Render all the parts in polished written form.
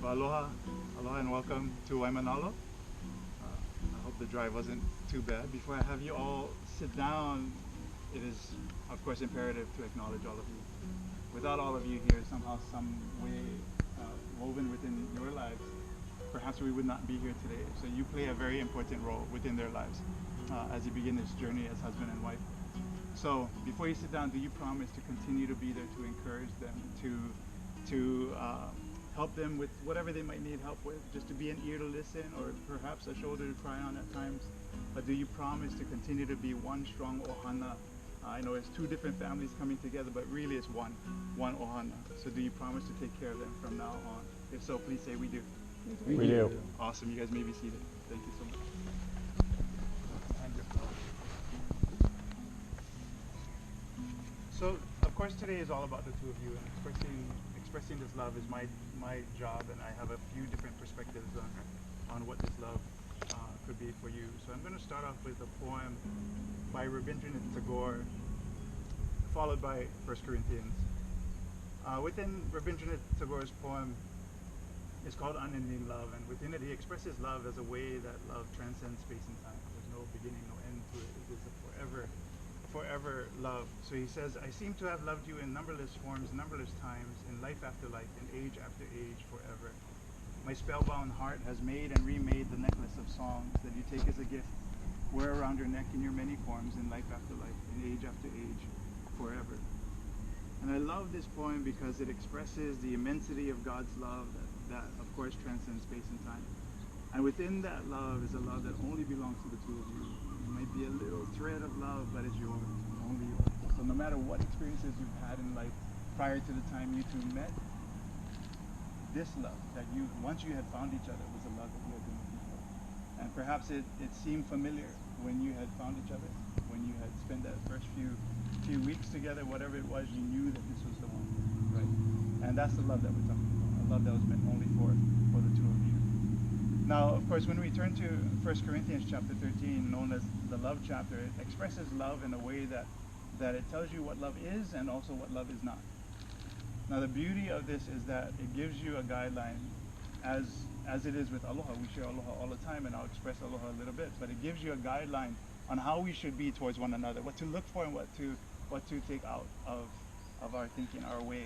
Aloha, aloha and welcome to Waimanalo. I hope the drive wasn't too bad. Before I have you all sit down, it is of course imperative to acknowledge all of you. Without all of you here, somehow, some way woven within your lives, perhaps we would not be here today. So you play a very important role within their lives as you begin this journey as husband and wife. So before you sit down, do you promise to continue to be there to encourage them, to help them with whatever they might need help with, just to be an ear to listen, or perhaps a shoulder to cry on at times? But do you promise to continue to be one strong ohana? I know it's two different families coming together, but really it's one ohana. So do you promise to take care of them from now on? If so, please say we do. We do. Awesome. You guys may be seated. Thank you so much. So, of course, today is all about the two of you, and expressing this love is my job, and I have a few different perspectives on what this love could be for you. So I'm going to start off with a poem by Rabindranath Tagore, followed by 1 Corinthians. Within Rabindranath Tagore's poem, it's called Unending Love, and within it he expresses love as a way that love transcends space and time. There's no beginning, no end to it. It is a forever love. So he says, I seem to have loved you in numberless forms, numberless times, in life after life, in age after age, forever. My spellbound heart has made and remade the necklace of songs that you take as a gift, wear around your neck in your many forms, in life after life, in age after age, forever. And I love this poem because it expresses the immensity of God's love that of course transcends space and time. And within that love is a love that only belongs to the two of you. It might be a little thread of love, but it's yours, only yours. So no matter what experiences you've had in life prior to the time you two met, this love that once you had found each other, was a love that you had been looking for. And perhaps it seemed familiar when you had found each other, when you had spent that first few weeks together, whatever it was, you knew that this was the one, right? And that's the love that we're talking about, a love that was meant only for the two of you. Now, of course, when we turn to 1 Corinthians chapter 13, known as the love chapter, it expresses love in a way that it tells you what love is and also what love is not. Now, the beauty of this is that it gives you a guideline, as it is with aloha. We share aloha all the time, and I'll express aloha a little bit, but it gives you a guideline on how we should be towards one another, what to look for and what to take out of our thinking, our way.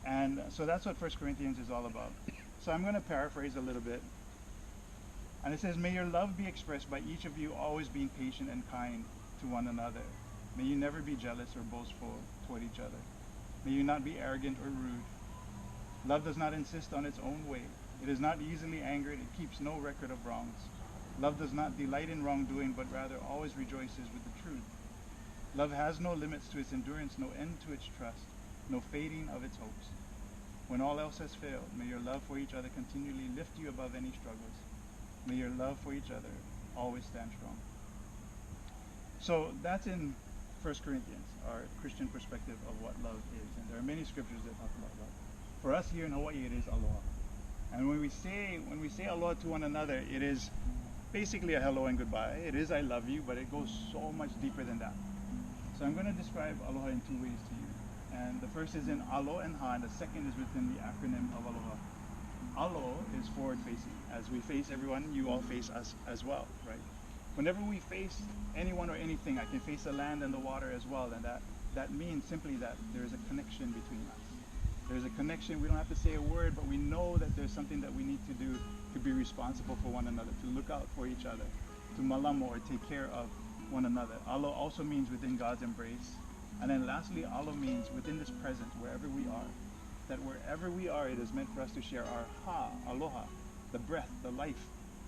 And so that's what 1 Corinthians is all about. So I'm going to paraphrase a little bit. And it says, may your love be expressed by each of you always being patient and kind to one another. May you never be jealous or boastful toward each other. May you not be arrogant or rude. Love does not insist on its own way. It is not easily angered. It keeps no record of wrongs. Love does not delight in wrongdoing, but rather always rejoices with the truth. Love has no limits to its endurance, no end to its trust, no fading of its hopes. When all else has failed, may your love for each other continually lift you above any struggles. May your love for each other always stand strong. So that's in 1 Corinthians, our Christian perspective of what love is. And there are many scriptures that talk about love. For us here in Hawaii, it is aloha. And when we say aloha to one another, it is basically a hello and goodbye. It is I love you, but it goes so much deeper than that. So I'm going to describe aloha in two ways to you. And the first is in alo and ha, and the second is within the acronym of aloha. Alo is forward facing. As we face everyone, you all face us as well, right? Whenever we face anyone or anything, I can face the land and the water as well, and that means simply that there is a connection between us. There's a connection. We don't have to say a word, but we know that there's something that we need to do to be responsible for one another, to look out for each other, to malamo or take care of one another. Alo also means within God's embrace. And then lastly, alo means within this present, wherever we are. That wherever we are, it is meant for us to share our ha, aloha, the breath, the life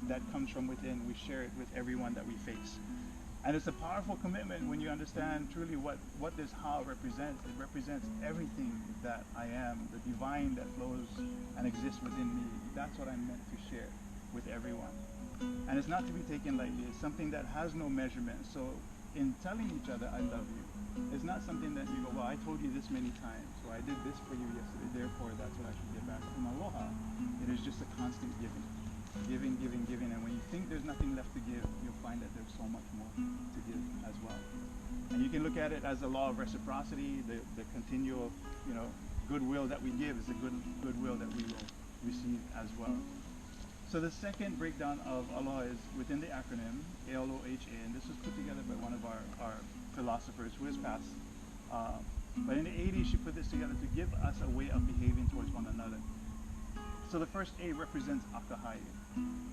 that comes from within. We share it with everyone that we face. And it's a powerful commitment when you understand truly what this ha represents. It represents everything that I am, the divine that flows and exists within me. That's what I'm meant to share with everyone. And it's not to be taken lightly. It's something that has no measurement. So in telling each other, I love you, it's not something that you go, well, I told you this many times, or I did this for you yesterday, therefore that's what I should get back. In aloha, it is just a constant giving. Giving, giving, giving, and when you think there's nothing left to give, you'll find that there's so much more to give as well. And you can look at it as a law of reciprocity, the continual, goodwill that we give is the goodwill that we will receive as well. So the second breakdown of aloha is within the acronym ALOHA, and this was put together by one of our philosophers who has passed. But in the 80s, she put this together to give us a way of behaving towards one another. So the first A represents akahai,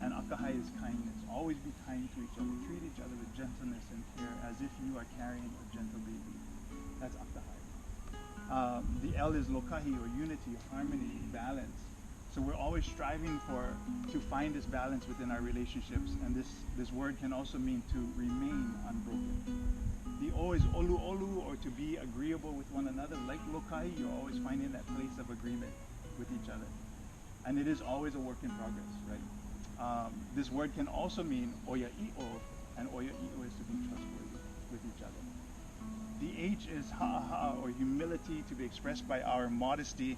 and akahai is kindness. Always be kind to each other. Treat each other with gentleness and care as if you are carrying a gentle baby. That's akahai. The L is lokahi, or unity, harmony, balance. So we're always striving to find this balance within our relationships, and this word can also mean to remain unbroken. The O is olu olu, or to be agreeable with one another. Like lokahi, you're always finding that place of agreement with each other. And it is always a work in progress, right? This word can also mean oya i'o, and oya i'o is to be trustworthy with each other. The H is ha'aha, or humility, to be expressed by our modesty.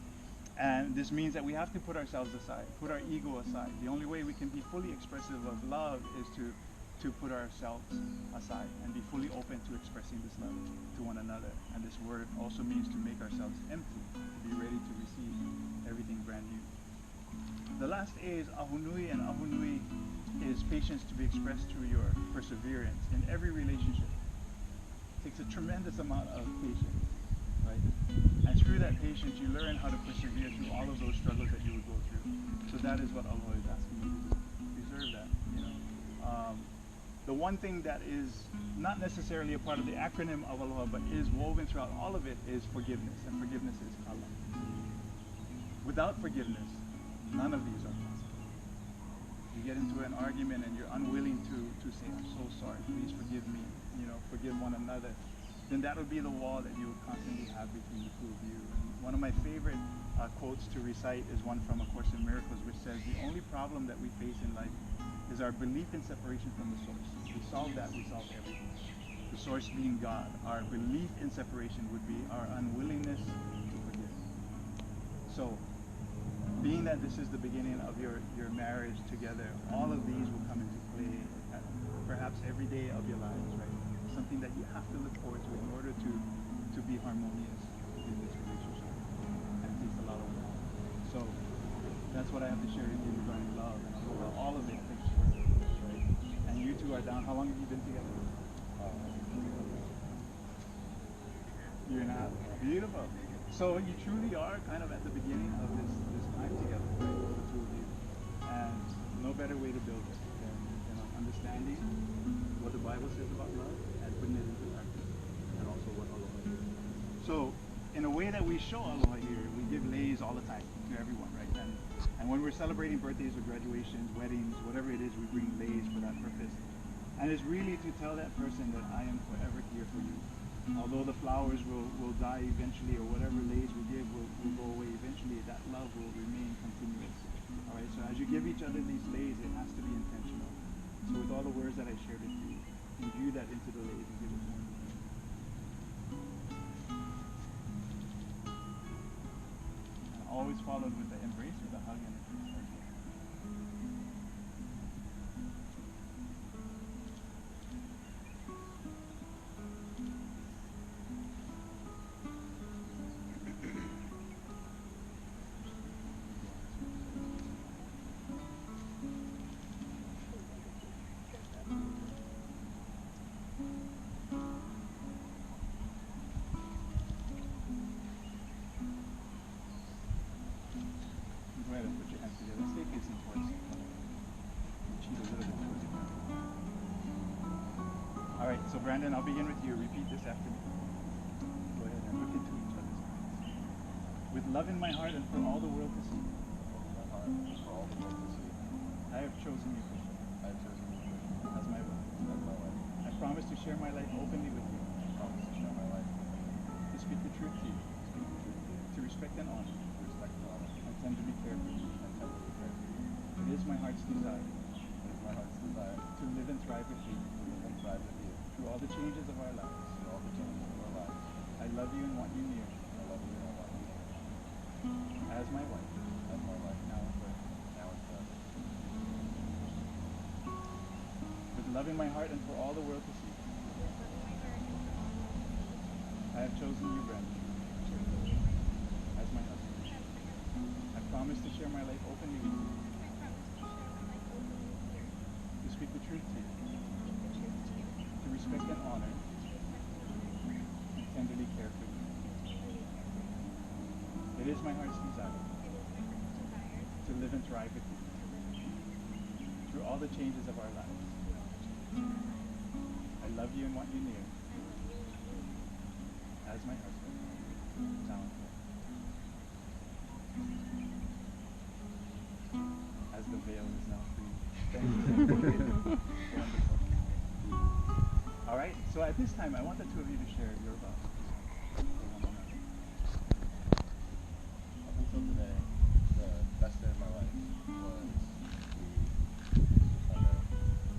And this means that we have to put ourselves aside, put our ego aside. The only way we can be fully expressive of love is to put ourselves aside and be fully open to expressing this love to one another. And this word also means to make ourselves empty, to be ready to receive everything brand new. The last A is ahunui, and ahunui is patience, to be expressed through your perseverance in every relationship. It takes a tremendous amount of patience, right? And through that patience, you learn how to persevere through all of those struggles that you would go through. So that is what Allah is asking you to do. Preserve that, you know. The one thing that is not necessarily a part of the acronym of aloha, but is woven throughout all of it, is forgiveness, and forgiveness is kala. Without forgiveness, none of these are possible. You get into an argument and you're unwilling to say, I'm so sorry, please forgive me, you know, forgive one another, then that would be the wall that you would constantly have between the two of you. And one of my favorite quotes to recite is one from A Course in Miracles, which says, the only problem that we face in life is our belief in separation from the source. If we solve that, we solve everything. The source being God. Our belief in separation would be our unwillingness to forgive. So, being that this is the beginning of your marriage together, all of these will come into play at perhaps every day of your lives, right? Something that you have to look forward to in order to be harmonious in this relationship. And it takes a lot of work. So that's what I have to share with you regarding love, and all of it takes work, right? And you two are down. How long have you been together? Year and a half. Beautiful. So you truly are kind of at the beginning of this time together, right, the two of you. And no better way to build it than understanding what the Bible says about love and putting it into practice, and also what aloha is. So in a way that we show aloha here, we give leis all the time to everyone, right? And when we're celebrating birthdays or graduations, weddings, whatever it is, we bring leis for that purpose. And it's really to tell that person that I am forever here for you. Although the flowers will die eventually, or whatever leis we give will go away eventually, that love will remain continuous. All right, so as you give each other these leis, it has to be intentional. So with all the words that I shared with you, imbue that into the leis and give it to one another. And always followed with the embrace, with the hug and the kiss. Go ahead and put your hands together. Stay facing towards the cheek a little bit towards the ground. All right, so Brandon, I'll begin with you. Repeat this after me. Go ahead and look into each other's eyes. With love in my heart and for all the world to see, I have chosen you, Krishna, as my wife. I promise to share my life openly with you. To speak the truth to you. To respect and honor. I tend to be fair for you. It is my heart's desire. To live and thrive with you. Through all the changes of our lives. I love you and want you near. As my wife. Now and forever. With love in my heart and for all the world to see, I have chosen you, Brandon, as my husband. I promise to share my life openly with you. I promise to share my life openly with you. To speak the truth to you. To speak the truth to you. To respect and honor. To respect and honor. And tenderly care for you. And tenderly care for you. It is my heart's desire. It is my heart's desire. To live and thrive with you. To live and thrive with you. Through all the changes of our lives. Through all the changes of our lives. I love you and want you near. I love you and want you near. As my husband. Now and forever. As the veil is now free. Thank you. Wonderful. All right, so at this time, I want the two of you to share your vows.